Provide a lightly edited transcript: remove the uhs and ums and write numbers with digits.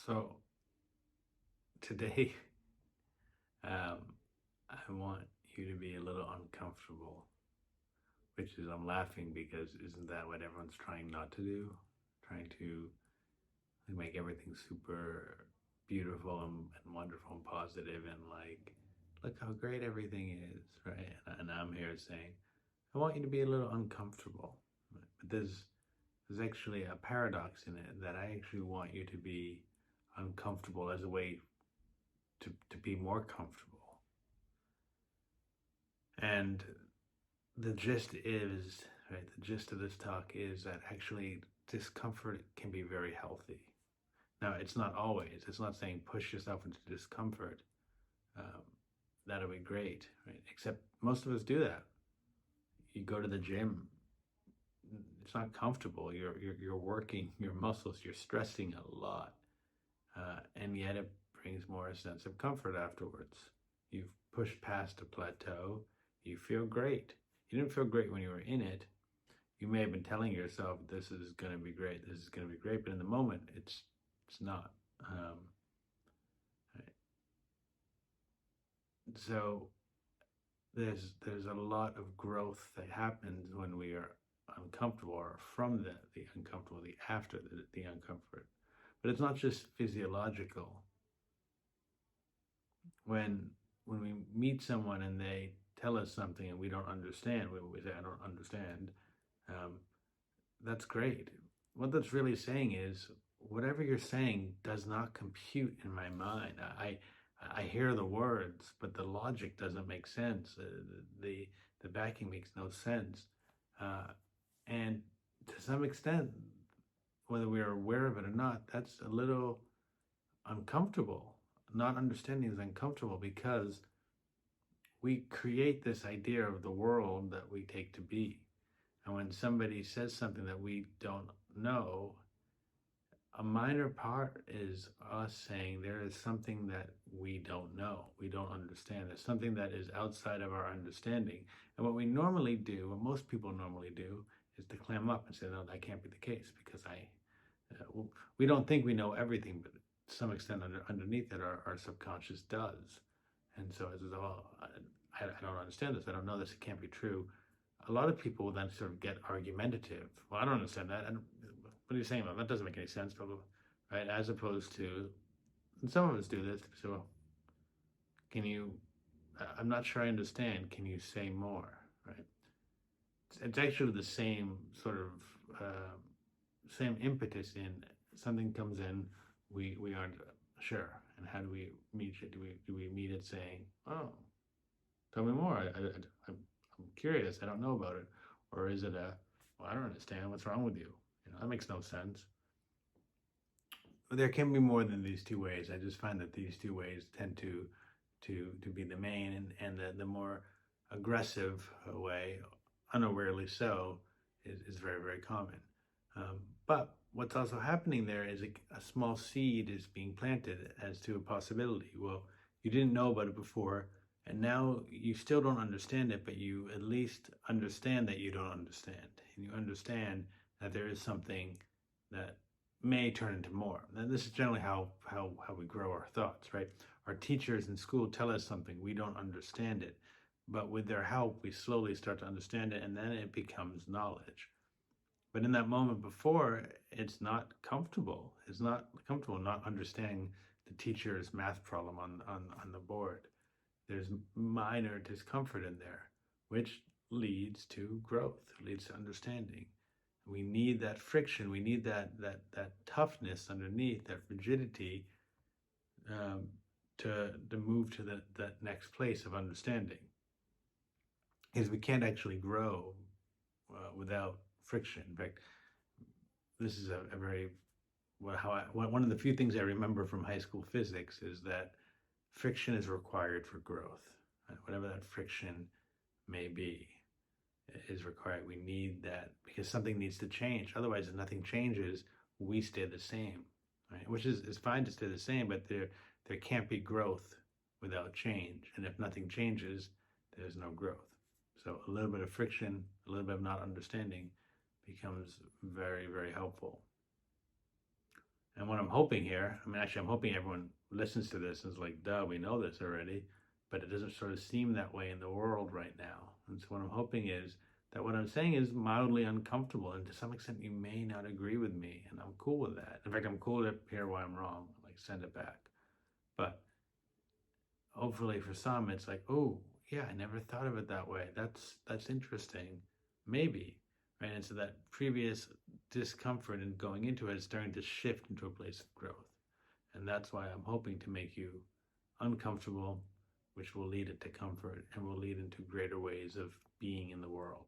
So today, um, I want you to be a little uncomfortable, which is I'm laughing because isn't that what everyone's trying not to do? Trying to make everything super beautiful and wonderful and positive and like, look how great everything is, right? And I'm here saying, I want you to be a little uncomfortable. But there's actually a paradox in it that I actually want you to be uncomfortable as a way to be more comfortable. And the gist is, right, the gist of this talk is that actually discomfort can be very healthy. Now, it's not always, it's not saying push yourself into discomfort. Um, that'll be great, right? Except most of us do that. You go to the gym, it's not comfortable. You're working your muscles, you're stressing a lot. And yet it brings more a sense of comfort afterwards. You've pushed past a plateau, you feel great. You didn't feel great when you were in it. You may have been telling yourself, this is going to be great, this is going to be great, but in the moment, it's not. Right. So there's a lot of growth that happens when we are uncomfortable, or from the uncomfortable, the after the uncomfort. But it's not just physiological. When we meet someone and they tell us something and we don't understand, we say, I don't understand, um, that's great. What that's really saying is, whatever you're saying does not compute in my mind. I hear the words, but the logic doesn't make sense. The backing makes no sense. And to some extent, whether we are aware of it or not, that's a little uncomfortable. Not understanding is uncomfortable because we create this idea of the world that we take to be. And when somebody says something that we don't know, a minor part is us saying there is something that we don't know, we don't understand. There's something that is outside of our understanding. And what we normally do, what most people normally do, is to clam up and say, no, that can't be the case because we don't think we know everything, but to some extent underneath it, our subconscious does. And so as well, I don't understand this. I don't know this. It can't be true. A lot of people will then sort of get argumentative. Well, I don't understand that. And what are you saying about that? Doesn't make any sense, blah, blah, blah. Right? As opposed to, and some of us do this. So, can you? I'm not sure I understand. Can you say more? Right? It's actually the same sort of same impetus in something comes in, we aren't sure. And how do we meet it? Do we meet it saying, oh, tell me more. I'm curious. I don't know about it. Or is it well, I don't understand. What's wrong with you? That makes no sense. There can be more than these two ways. I just find that these two ways tend to be the main, and the more aggressive way, unawarely so, is very, very common. But what's also happening there is a small seed is being planted as to a possibility. Well, you didn't know about it before, and now you still don't understand it, but you at least understand that you don't understand. And you understand that there is something that may turn into more. And this is generally how we grow our thoughts, right? Our teachers in school tell us something, we don't understand it. But with their help, we slowly start to understand it, and then it becomes knowledge. But in that moment before, it's not comfortable. It's not comfortable not understanding the teacher's math problem on the board. There's minor discomfort in there, which leads to growth, leads to understanding. We need that friction. We need that toughness underneath, that rigidity, to move to that next place of understanding. Because we can't actually grow without friction. In fact, this is a very one of the few things I remember from high school physics is that friction is required for growth. Whatever that friction may be is required. We need that because something needs to change. Otherwise, if nothing changes, we stay the same, right? Which is fine to stay the same, but there can't be growth without change. And if nothing changes, there's no growth. So a little bit of friction, a little bit of not understanding becomes very, very helpful. And what I'm hoping here, I mean, actually, I'm hoping everyone listens to this and is like, duh, we know this already, but it doesn't sort of seem that way in the world right now. And so, what I'm hoping is that what I'm saying is mildly uncomfortable, and to some extent, you may not agree with me, and I'm cool with that. In fact, I'm cool to hear why I'm wrong, like send it back. But hopefully, for some, it's like, oh, yeah, I never thought of it that way. That's interesting, maybe, right? And so that previous discomfort in going into it is starting to shift into a place of growth. And that's why I'm hoping to make you uncomfortable, which will lead it to comfort and will lead into greater ways of being in the world.